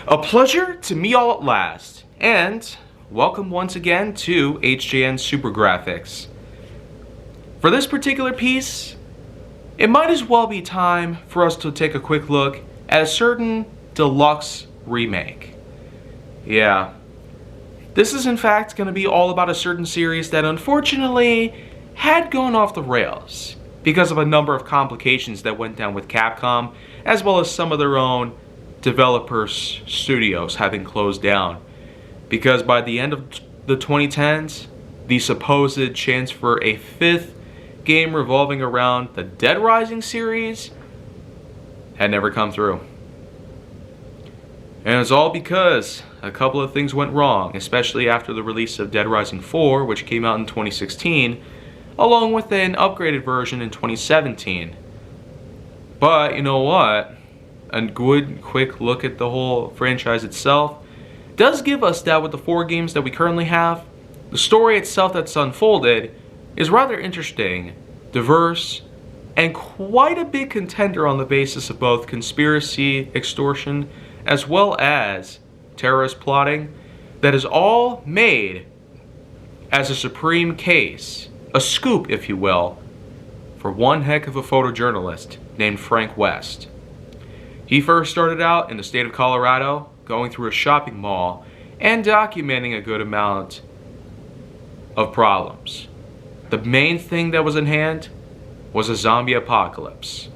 A pleasure to meet all at last, and welcome once again to HJN Super Graphics. For this particular piece, it might as well be time for us to take a quick look at a certain Deluxe remake. Yeah, this is in fact going to be all about a certain series that unfortunately had gone off the rails because of a number of complications that went down with Capcom, as well as some of their own developers' studios having closed down. Because by the end of the 2010s, the supposed chance for a fifth game revolving around the Dead Rising series had never come through. And it's all because a couple of things went wrong, especially after the release of Dead Rising 4, which came out in 2016, along with an upgraded version in 2017. But you know what? A good quick look at the whole franchise itself does give us that with the 4 games that we currently have, the story itself that's unfolded is rather interesting, diverse, and quite a big contender on the basis of both conspiracy, extortion, as well as terrorist plotting, that is all made as a supreme case, a scoop if you will, for one heck of a photojournalist named Frank West. He first started out in the state of Colorado, going through a shopping mall and documenting a good amount of problems. The main thing that was in hand was a zombie apocalypse.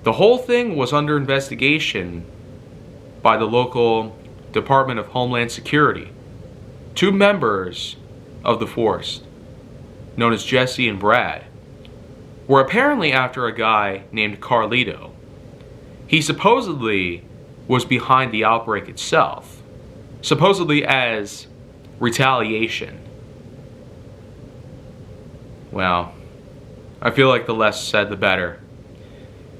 The whole thing was under investigation by the local Department of Homeland Security. 2 members of the force, known as Jesse and Brad, were apparently after a guy named Carlito. He supposedly was behind the outbreak itself, supposedly as retaliation. Well, I feel like the less said the better.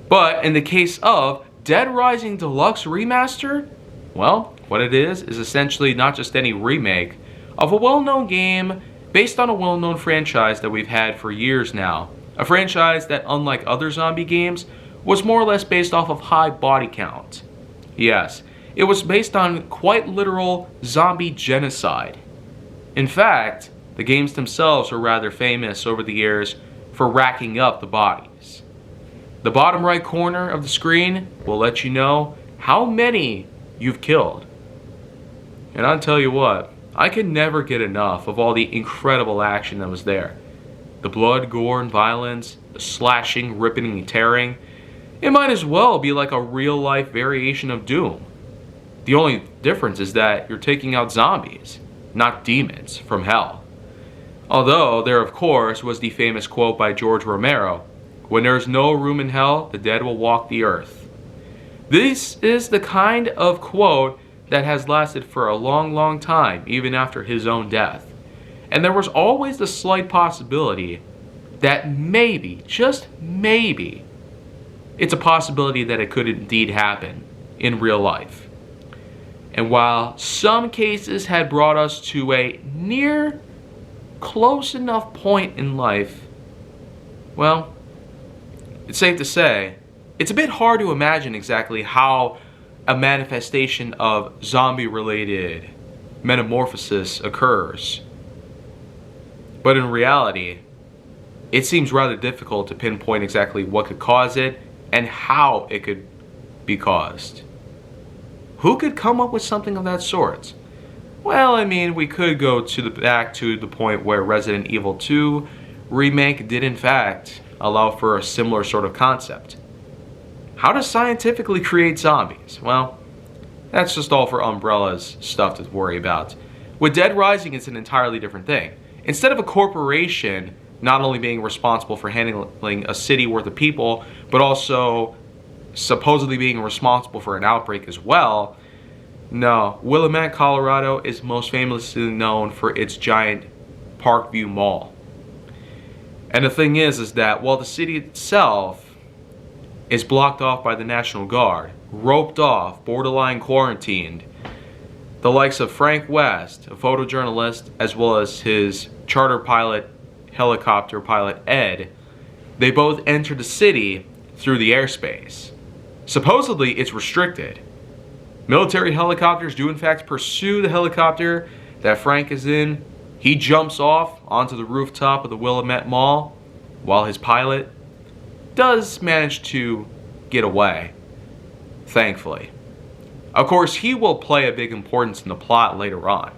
But in the case of Dead Rising Deluxe Remaster, well, what it is essentially not just any remake of a well-known game based on a well-known franchise that we've had for years now. A franchise that, unlike other zombie games, was more or less based off of high body count. Yes, it was based on quite literal zombie genocide. In fact, the games themselves are rather famous over the years for racking up the bodies. The bottom right corner of the screen will let you know how many you've killed. And I'll tell you what, I can never get enough of all the incredible action that was there. The blood, gore, and violence, the slashing, ripping, and tearing. It might as well be like a real-life variation of Doom. The only difference is that you're taking out zombies, not demons from hell. Although there, of course, was the famous quote by George Romero, "When there's no room in hell, the dead will walk the earth." This is the kind of quote that has lasted for a long, long time, even after his own death. And there was always the slight possibility that maybe, just maybe, it's a possibility that it could indeed happen in real life. And while some cases had brought us to a near close enough point in life, well, it's safe to say, it's a bit hard to imagine exactly how a manifestation of zombie-related metamorphosis occurs. But in reality, it seems rather difficult to pinpoint exactly what could cause it and how it could be caused. Who could come up with something of that sort? Well, I mean, we could go back to the point where Resident Evil 2 remake did in fact allow for a similar sort of concept. How to scientifically create zombies? Well, that's just all for Umbrella's stuff to worry about. With Dead Rising, it's an entirely different thing. Instead of a corporation not only being responsible for handling a city worth of people, but also supposedly being responsible for an outbreak as well, no, Willamette, Colorado is most famously known for its giant Parkview Mall. And the thing is that while the city itself is blocked off by the National Guard, roped off, borderline quarantined, the likes of Frank West, a photojournalist, as well as his charter pilot, helicopter pilot Ed, they both enter the city through the airspace. Supposedly it's restricted, Military helicopters do in fact pursue the helicopter that Frank is in. He jumps off onto the rooftop of the Willamette Mall while his pilot does manage to get away, thankfully. Of course, he will play a big importance in the plot later on,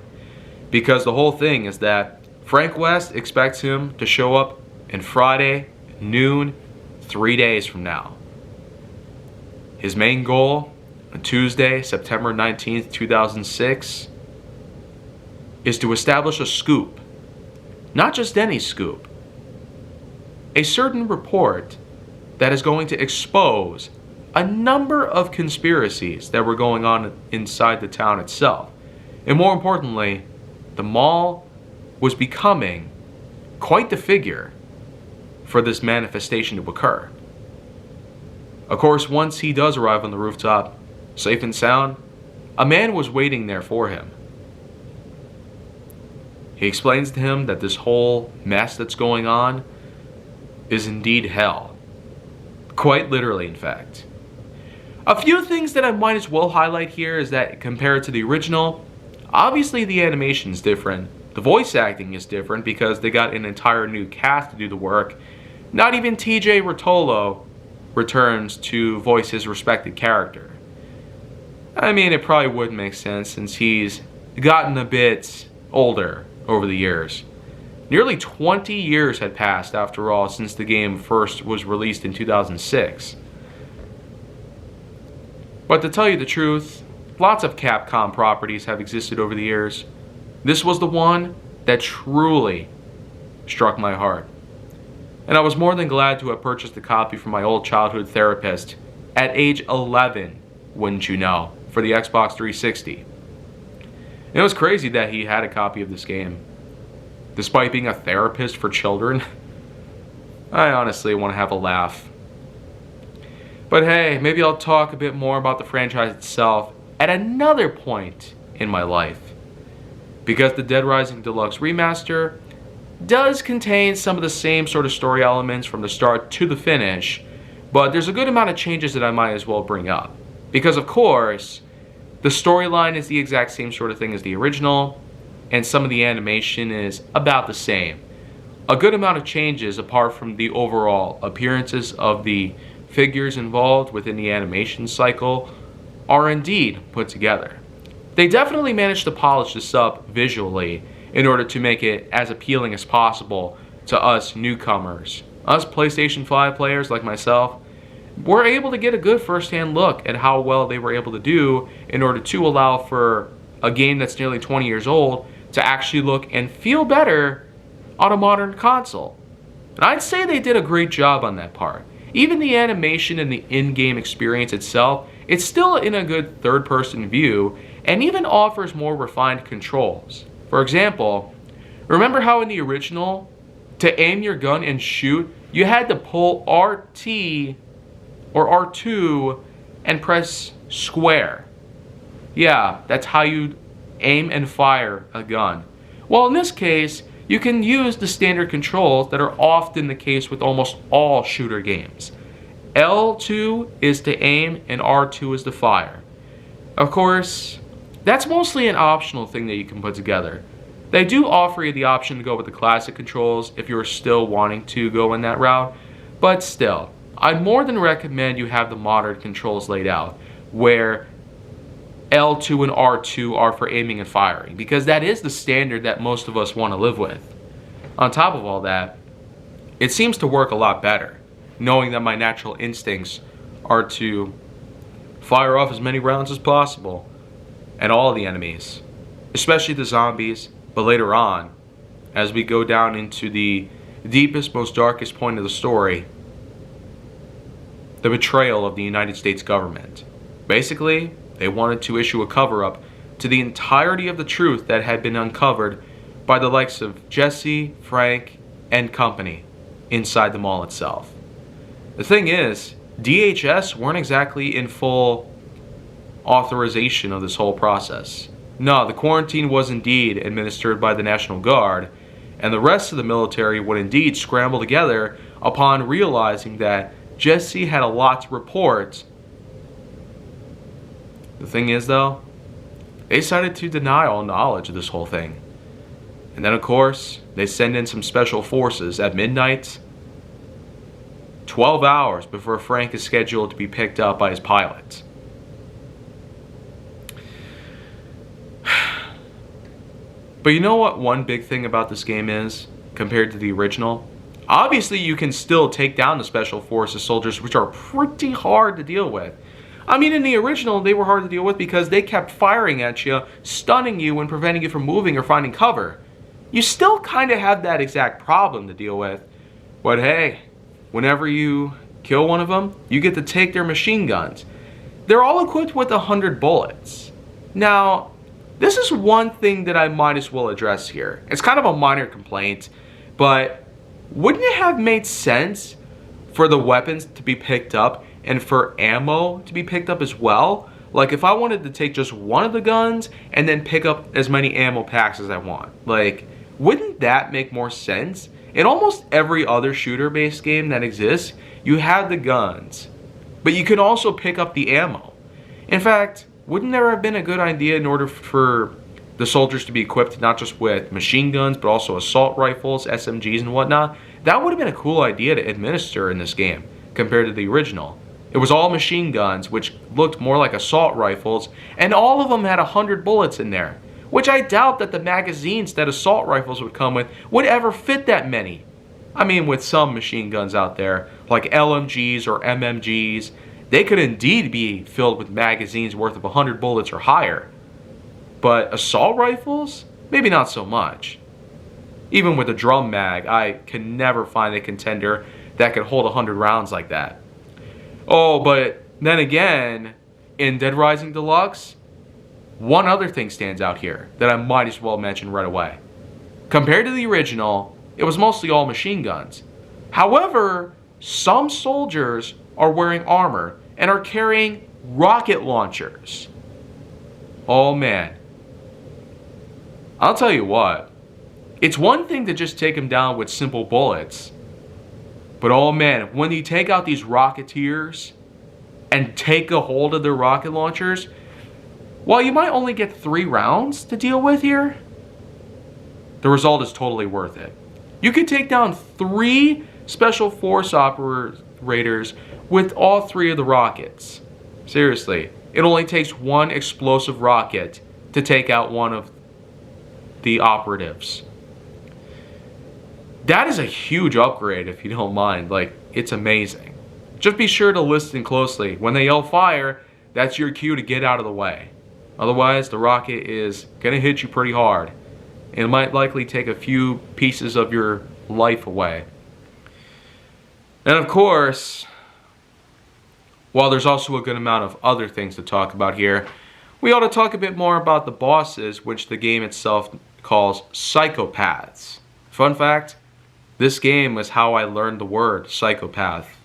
because the whole thing is that Frank West expects him to show up on Friday, noon, 3 days from now. His main goal on Tuesday, September 19th, 2006, is to establish a scoop. Not just any scoop. A certain report that is going to expose a number of conspiracies that were going on inside the town itself. And more importantly, the mall was becoming quite the figure for this manifestation to occur. Of course, once he does arrive on the rooftop, safe and sound, a man was waiting there for him. He explains to him that this whole mess that's going on is indeed hell. Quite literally, in fact. A few things that I might as well highlight here is that compared to the original, obviously the animation is different. The voice acting is different because they got an entire new cast to do the work. Not even TJ Rotolo returns to voice his respected character. I mean, it probably would make sense since he's gotten a bit older over the years. Nearly 20 years had passed, after all, since the game first was released in 2006. But to tell you the truth, lots of Capcom properties have existed over the years. This was the one that truly struck my heart. And I was more than glad to have purchased a copy from my old childhood therapist at age 11, wouldn't you know, for the Xbox 360. It was crazy that he had a copy of this game. Despite being a therapist for children, I honestly want to have a laugh. But hey, maybe I'll talk a bit more about the franchise itself at another point in my life. Because the Dead Rising Deluxe Remaster does contain some of the same sort of story elements from the start to the finish, but there's a good amount of changes that I might as well bring up. Because of course, the storyline is the exact same sort of thing as the original, and some of the animation is about the same. A good amount of changes apart from the overall appearances of the figures involved within the animation cycle are indeed put together. They definitely managed to polish this up visually in order to make it as appealing as possible to us newcomers. Us PlayStation 5 players like myself, we're able to get a good first-hand look at how well they were able to do in order to allow for a game that's nearly 20 years old to actually look and feel better on a modern console. And I'd say they did a great job on that part. Even the animation and the in-game experience itself, it's still in a good third-person view and even offers more refined controls. For example, remember how in the original, to aim your gun and shoot, you had to pull RT or R2 and press square. Yeah, that's how you aim and fire a gun. Well, in this case, you can use the standard controls that are often the case with almost all shooter games. L2 is to aim and R2 is to fire. Of course, that's mostly an optional thing that you can put together. They do offer you the option to go with the classic controls if you're still wanting to go in that route, but still, I'd more than recommend you have the modern controls laid out, where L2 and R2 are for aiming and firing, because that is the standard that most of us want to live with. On top of all that, it seems to work a lot better, knowing that my natural instincts are to fire off as many rounds as possible at all the enemies, especially the zombies, but later on, as we go down into the deepest, most darkest point of the story, the betrayal of the United States government. Basically, they wanted to issue a cover-up to the entirety of the truth that had been uncovered by the likes of Jesse, Frank, and company inside the mall itself. The thing is, DHS weren't exactly in full authorization of this whole process. No, the quarantine was indeed administered by the National Guard, and the rest of the military would indeed scramble together upon realizing that Jesse had a lot to report The thing is, though, they decided to deny all knowledge of this whole thing. And then, of course, they send in some special forces at midnight, 12 hours before Frank is scheduled to be picked up by his pilot. But you know what one big thing about this game is, compared to the original? Obviously, you can still take down the Special Forces soldiers, which are pretty hard to deal with. I mean, in the original, they were hard to deal with because they kept firing at you, stunning you, and preventing you from moving or finding cover. You still kind of have that exact problem to deal with. But hey, whenever you kill one of them, you get to take their machine guns. They're all equipped with 100 bullets. Now, this is one thing that I might as well address here. It's kind of a minor complaint, but wouldn't it have made sense for the weapons to be picked up and for ammo to be picked up as well? Like, if I wanted to take just one of the guns and then pick up as many ammo packs as I want, like, wouldn't that make more sense? In almost every other shooter-based game that exists, you have the guns, but you can also pick up the ammo. In fact, wouldn't there have been a good idea in order for the soldiers to be equipped not just with machine guns, but also assault rifles, SMGs, and whatnot? That would have been a cool idea to administer in this game compared to the original. It was all machine guns, which looked more like assault rifles, and all of them had 100 bullets in there, which I doubt that the magazines that assault rifles would come with would ever fit that many. I mean, with some machine guns out there, like LMGs or MMGs, they could indeed be filled with magazines worth of 100 bullets or higher. But assault rifles? Maybe not so much. Even with a drum mag, I can never find a contender that could hold 100 rounds like that. Oh, but then again, in Dead Rising Deluxe, one other thing stands out here that I might as well mention right away. Compared to the original, it was mostly all machine guns. However, some soldiers are wearing armor and are carrying rocket launchers. Oh man. I'll tell you what. It's one thing to just take them down with simple bullets. But oh man, when you take out these rocketeers and take a hold of their rocket launchers, while you might only get 3 rounds to deal with here, the result is totally worth it. You can take down 3 special force operators with all 3 of the rockets. Seriously, it only takes 1 explosive rocket to take out one of the operatives. That is a huge upgrade, if you don't mind. Like, it's amazing. Just be sure to listen closely. When they yell fire, that's your cue to get out of the way. Otherwise, the rocket is going to hit you pretty hard. And it might likely take a few pieces of your life away. And of course, while there's also a good amount of other things to talk about here, we ought to talk a bit more about the bosses, which the game itself calls psychopaths. Fun fact, this game was how I learned the word psychopath.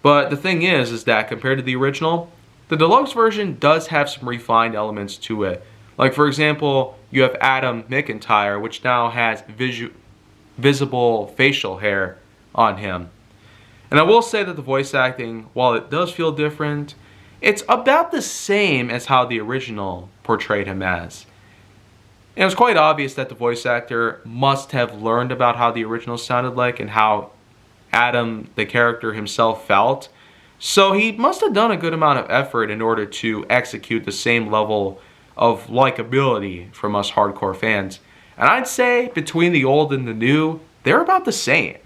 But the thing is that compared to the original, the deluxe version does have some refined elements to it. Like, for example, you have Adam McIntyre, which now has visible facial hair on him. And I will say that the voice acting, while it does feel different, it's about the same as how the original portrayed him as. And it was quite obvious that the voice actor must have learned about how the original sounded like and how Adam, the character himself, felt. So he must have done a good amount of effort in order to execute the same level of likability from us hardcore fans. And I'd say between the old and the new, they're about the same.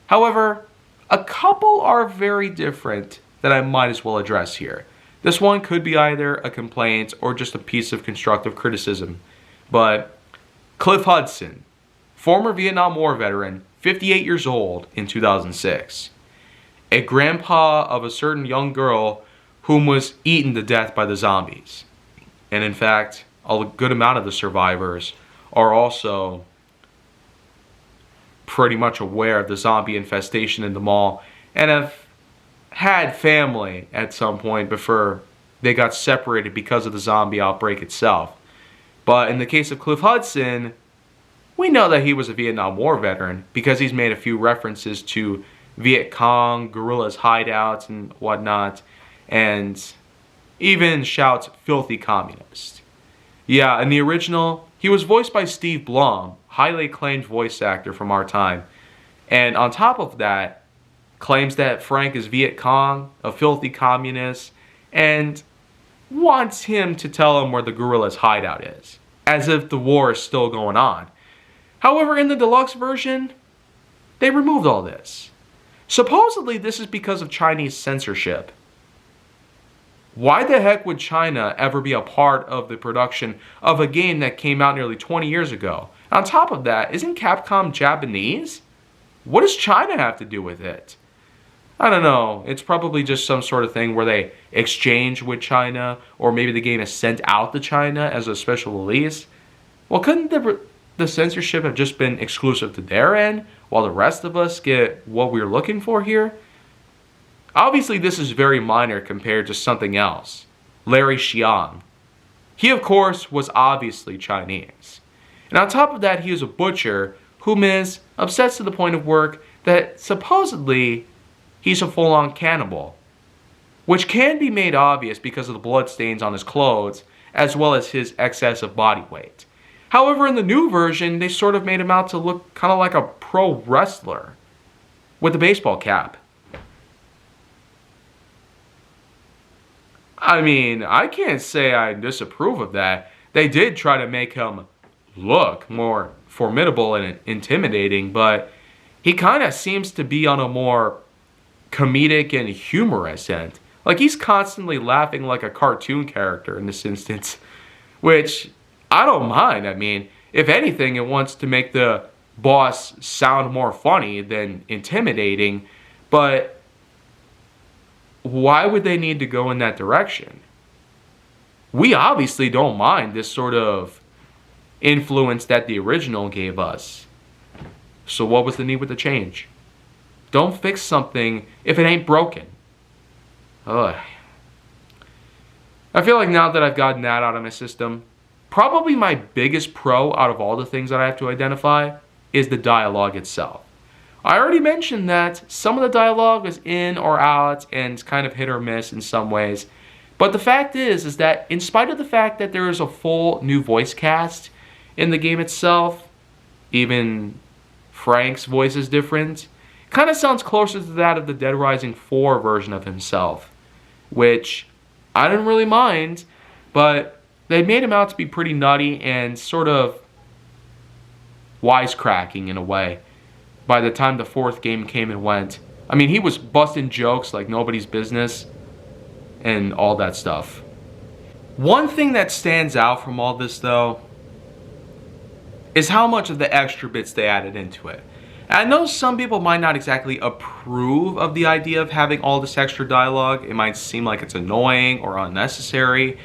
However, a couple are very different that I might as well address here. This one could be either a complaint or just a piece of constructive criticism. But Cliff Hudson, former Vietnam War veteran, 58 years old in 2006. A grandpa of a certain young girl whom was eaten to death by the zombies. And in fact, a good amount of the survivors are also pretty much aware of the zombie infestation in the mall and have had family at some point before they got separated because of the zombie outbreak itself. But in the case of Cliff Hudson, we know that he was a Vietnam War veteran because he's made a few references to Viet Cong, guerrillas hideouts and whatnot. And even shouts filthy communist. Yeah, in the original, he was voiced by Steve Blum, highly acclaimed voice actor from our time. And on top of that, claims that Frank is Viet Cong, a filthy communist, and wants him to tell him where the guerrilla's hideout is, as if the war is still going on. However, in the deluxe version, they removed all this. Supposedly, this is because of Chinese censorship. Why the heck would China ever be a part of the production of a game that came out nearly 20 years ago? On top of that, isn't Capcom Japanese? What does China have to do with it? I don't know. It's probably just some sort of thing where they exchange with China, or maybe the game is sent out to China as a special release. Well, couldn't the censorship have just been exclusive to their end, while the rest of us get what we're looking for here? Obviously, this is very minor compared to something else. Larry Xiang. He, of course, was obviously Chinese. And on top of that, he is a butcher whom is obsessed to the point of work that supposedly he's a full-on cannibal, which can be made obvious because of the bloodstains on his clothes, as well as his excessive body weight. However, in the new version, they sort of made him out to look kind of like a pro wrestler with a baseball cap. I mean, I can't say I disapprove of that. They did try to make him look more formidable and intimidating, but he kind of seems to be on a more comedic and humorous end. Like, he's constantly laughing like a cartoon character in this instance, which I don't mind. I mean, if anything, it wants to make the boss sound more funny than intimidating, but why would they need to go in that direction? We obviously don't mind this sort of influence that the original gave us. So what was the need with the change? Don't fix something if it ain't broken. Ugh. I feel like now that I've gotten that out of my system, probably my biggest pro out of all the things that I have to identify is the dialogue itself. I already mentioned that some of the dialogue is in or out and it's kind of hit or miss in some ways. But the fact is that in spite of the fact that there is a full new voice cast in the game itself, even Frank's voice is different, kind of sounds closer to that of the Dead Rising 4 version of himself, which I didn't really mind, but they made him out to be pretty nutty and sort of wisecracking in a way. By the time the fourth game came and went, I mean, he was busting jokes like nobody's business and all that stuff. One thing that stands out from all this, though, is how much of the extra bits they added into it. And I know some people might not exactly approve of the idea of having all this extra dialogue. It might seem like it's annoying or unnecessary.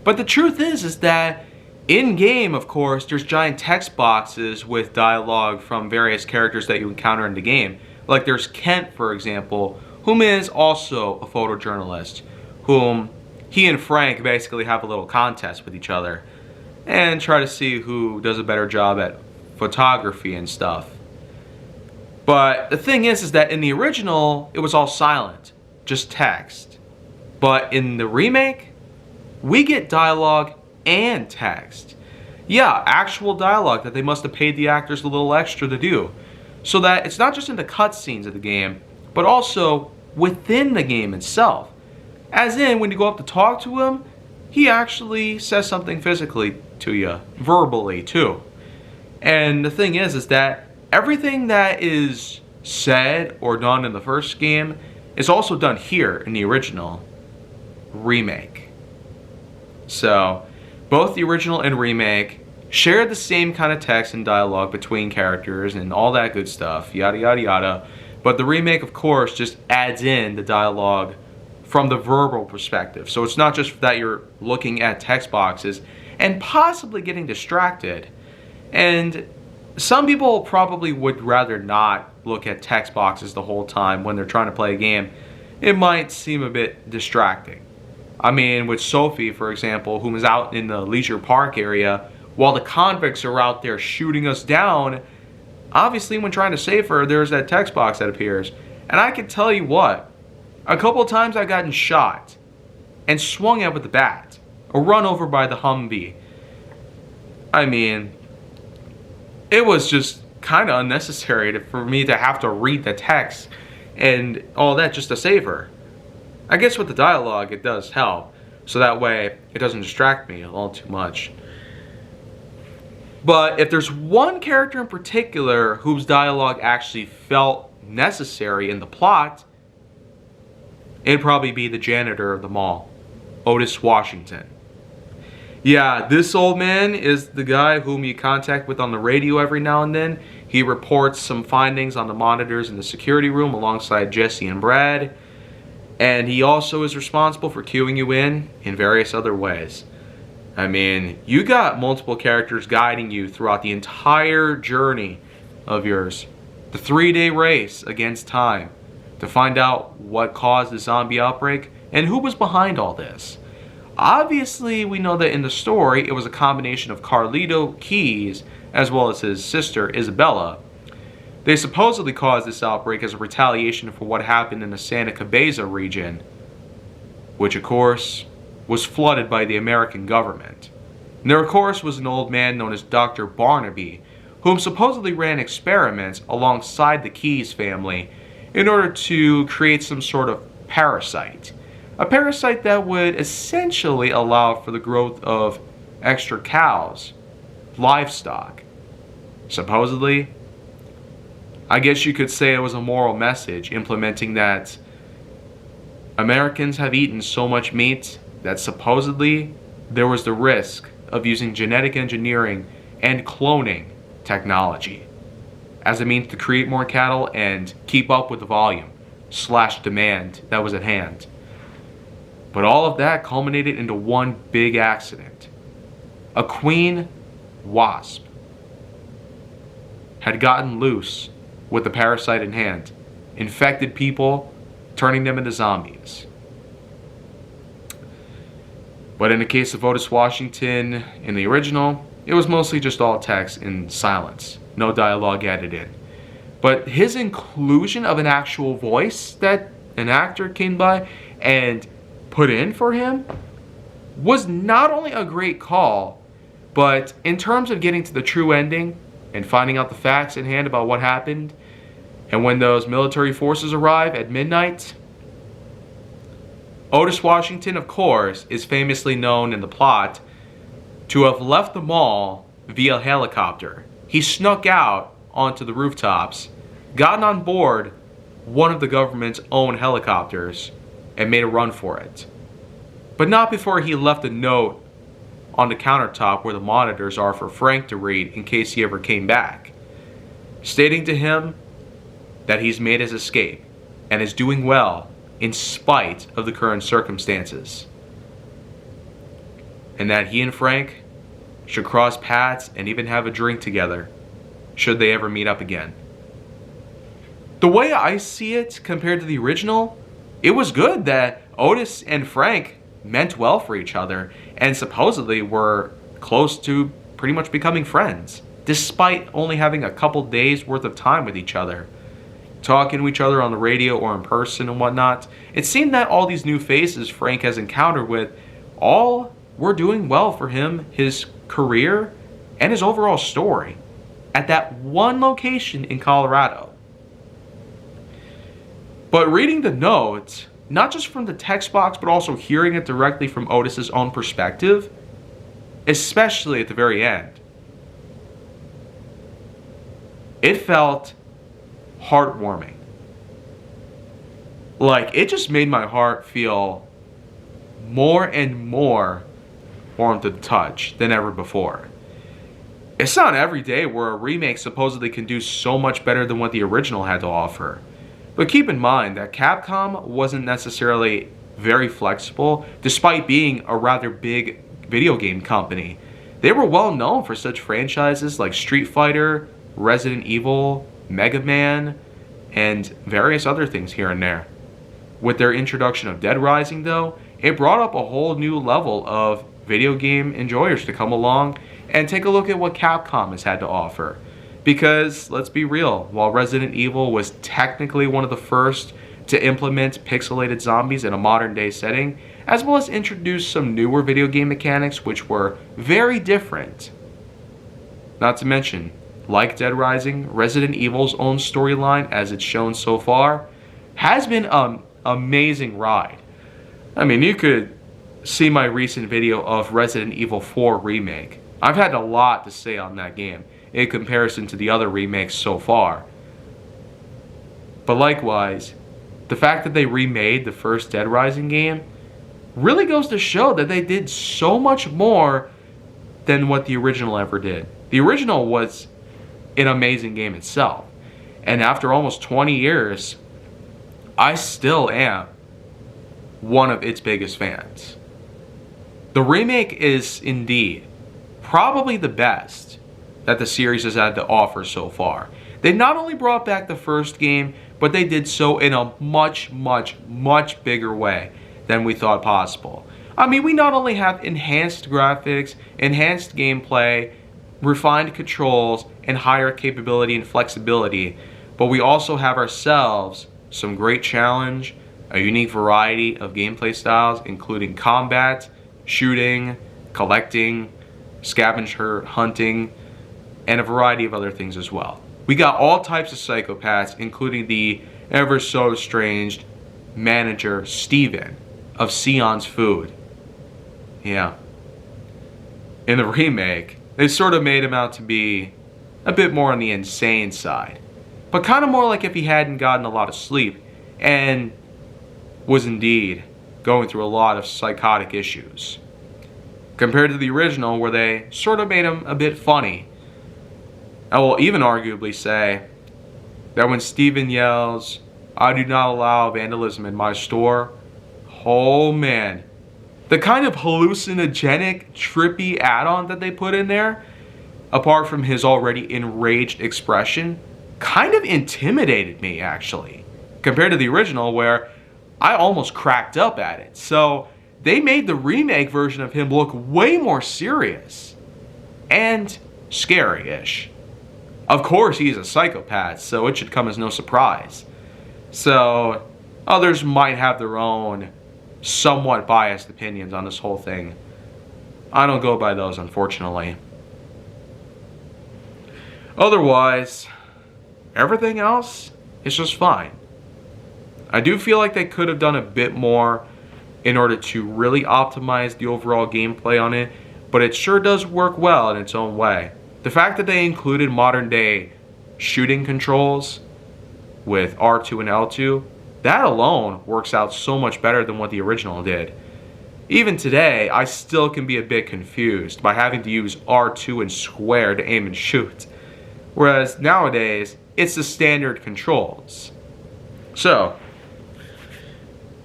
But the truth is that in-game, of course, there's giant text boxes with dialogue from various characters that you encounter in the game. Like there's Kent, for example, whom is also a photojournalist, whom he and Frank basically have a little contest with each other and try to see who does a better job at photography and stuff. But the thing is that in the original, it was all silent, just text. But in the remake, we get dialogue and text. Yeah, actual dialogue that they must have paid the actors a little extra to do. So that it's not just in the cutscenes of the game, but also within the game itself. As in, when you go up to talk to him, he actually says something physically to you, verbally too. And the thing is that everything that is said or done in the first game is also done here in the original remake. So both the original and remake share the same kind of text and dialogue between characters and all that good stuff, yada yada yada. But the remake, of course, just adds in the dialogue from the verbal perspective. So it's not just that you're looking at text boxes and possibly getting distracted. And some people probably would rather not look at text boxes the whole time when they're trying to play a game. It might seem a bit distracting. I mean, with Sophie, for example, who is out in the leisure park area while the convicts are out there shooting us down, obviously when trying to save her, there's that text box that appears. And I can tell you what, a couple of times I've gotten shot and swung at with the bat, or run over by the Humvee. I mean, it was just kind of unnecessary for me to have to read the text and all that just to save her. I guess with the dialogue it does help, so that way it doesn't distract me all too much. But if there's one character in particular whose dialogue actually felt necessary in the plot, it'd probably be the janitor of the mall, Otis Washington. Yeah, this old man is the guy whom you contact with on the radio every now and then. He reports some findings on the monitors in the security room alongside Jesse and Brad. And he also is responsible for queuing you in various other ways. I mean, you got multiple characters guiding you throughout the entire journey of yours. The 3-day race against time to find out what caused the zombie outbreak and who was behind all this. Obviously, we know that in the story, it was a combination of Carlito Keys as well as his sister Isabella. They supposedly caused this outbreak as a retaliation for what happened in the Santa Cabeza region, which of course was flooded by the American government. And there of course was an old man known as Dr. Barnaby, whom supposedly ran experiments alongside the Keys family in order to create some sort of parasite. A parasite that would essentially allow for the growth of extra cows, livestock. Supposedly, I guess you could say it was a moral message implementing that Americans have eaten so much meat that supposedly there was the risk of using genetic engineering and cloning technology as a means to create more cattle and keep up with the volume / demand that was at hand. But all of that culminated into one big accident. A queen wasp had gotten loose with the parasite in hand, infected people, turning them into zombies. But in the case of Otis Washington in the original, it was mostly just all text and silence, no dialogue added in. But his inclusion of an actual voice that an actor came by and put in for him was not only a great call, but in terms of getting to the true ending and finding out the facts in hand about what happened, and when those military forces arrive at midnight, Otis Washington, of course, is famously known in the plot to have left the mall via helicopter. He snuck out onto the rooftops, gotten on board one of the government's own helicopters, and made a run for it. But not before he left a note on the countertop where the monitors are for Frank to read in case he ever came back, stating to him that he's made his escape and is doing well in spite of the current circumstances, and that he and Frank should cross paths and even have a drink together should they ever meet up again. The way I see it compared to the original, it was good that Otis and Frank meant well for each other and supposedly were close to pretty much becoming friends, despite only having a couple days worth of time with each other, talking to each other on the radio or in person and whatnot. It seemed that all these new faces Frank has encountered with all were doing well for him, his career, and his overall story at that one location in Colorado. But reading the notes, not just from the text box, but also hearing it directly from Otis's own perspective, especially at the very end, it felt heartwarming. Like, it just made my heart feel more and more warm to the touch than ever before. It's not every day where a remake supposedly can do so much better than what the original had to offer. But keep in mind that Capcom wasn't necessarily very flexible, despite being a rather big video game company. They were well known for such franchises like Street Fighter, Resident Evil, Mega Man, and various other things here and there. With their introduction of Dead Rising, though, it brought up a whole new level of video game enjoyers to come along and take a look at what Capcom has had to offer. Because, let's be real, while Resident Evil was technically one of the first to implement pixelated zombies in a modern day setting, as well as introduce some newer video game mechanics which were very different. Not to mention, like Dead Rising, Resident Evil's own storyline, as it's shown so far, has been an amazing ride. I mean, you could see my recent video of Resident Evil 4 Remake. I've had a lot to say on that game in comparison to the other remakes so far. But likewise, the fact that they remade the first Dead Rising game really goes to show that they did so much more than what the original ever did. The original was an amazing game itself. And after almost 20 years, I still am one of its biggest fans. The remake is indeed probably the best that the series has had to offer so far. They not only brought back the first game, but they did so in a much, much, much bigger way than we thought possible. I mean, we not only have enhanced graphics, enhanced gameplay, refined controls, and higher capability and flexibility, but we also have ourselves some great challenge, a unique variety of gameplay styles, including combat, shooting, collecting, scavenger hunting, and a variety of other things as well. We got all types of psychopaths, including the ever so estranged manager Steven of Sion's Food. Yeah. In the remake, they sort of made him out to be a bit more on the insane side, but kind of more like if he hadn't gotten a lot of sleep and was indeed going through a lot of psychotic issues. Compared to the original, where they sort of made him a bit funny. I will even arguably say that when Steven yells, "I do not allow vandalism in my store," oh man, the kind of hallucinogenic, trippy add-on that they put in there, apart from his already enraged expression, kind of intimidated me actually, compared to the original where I almost cracked up at it. So they made the remake version of him look way more serious and scary-ish. Of course, he's a psychopath, so it should come as no surprise. So others might have their own somewhat biased opinions on this whole thing. I don't go by those, unfortunately. Otherwise, everything else is just fine. I do feel like they could have done a bit more in order to really optimize the overall gameplay on it, but it sure does work well in its own way. The fact that they included modern day shooting controls with R2 and L2, that alone works out so much better than what the original did. Even today, I still can be a bit confused by having to use R2 and square to aim and shoot, whereas nowadays, it's the standard controls. So,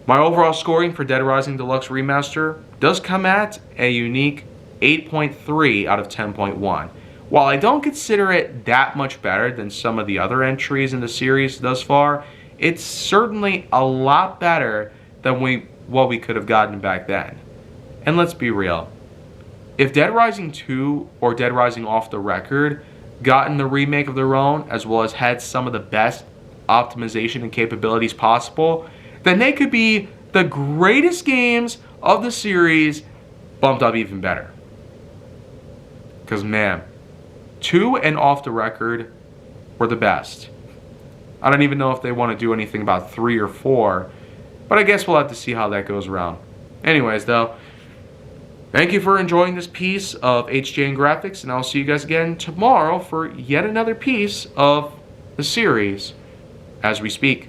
my overall scoring for Dead Rising Deluxe Remaster does come at a unique 8.3 out of 10.1. While I don't consider it that much better than some of the other entries in the series thus far, it's certainly a lot better than what we could have gotten back then. And let's be real. If Dead Rising 2 or Dead Rising Off the Record gotten the remake of their own, as well as had some of the best optimization and capabilities possible, then they could be the greatest games of the series bumped up even better. Because man, 2 and Off the Record were the best. I don't even know if they want to do anything about 3 or 4, but I guess we'll have to see how that goes around. Anyways though, thank you for enjoying this piece of HJ and Graphix, and I'll see you guys again tomorrow for yet another piece of the series as we speak.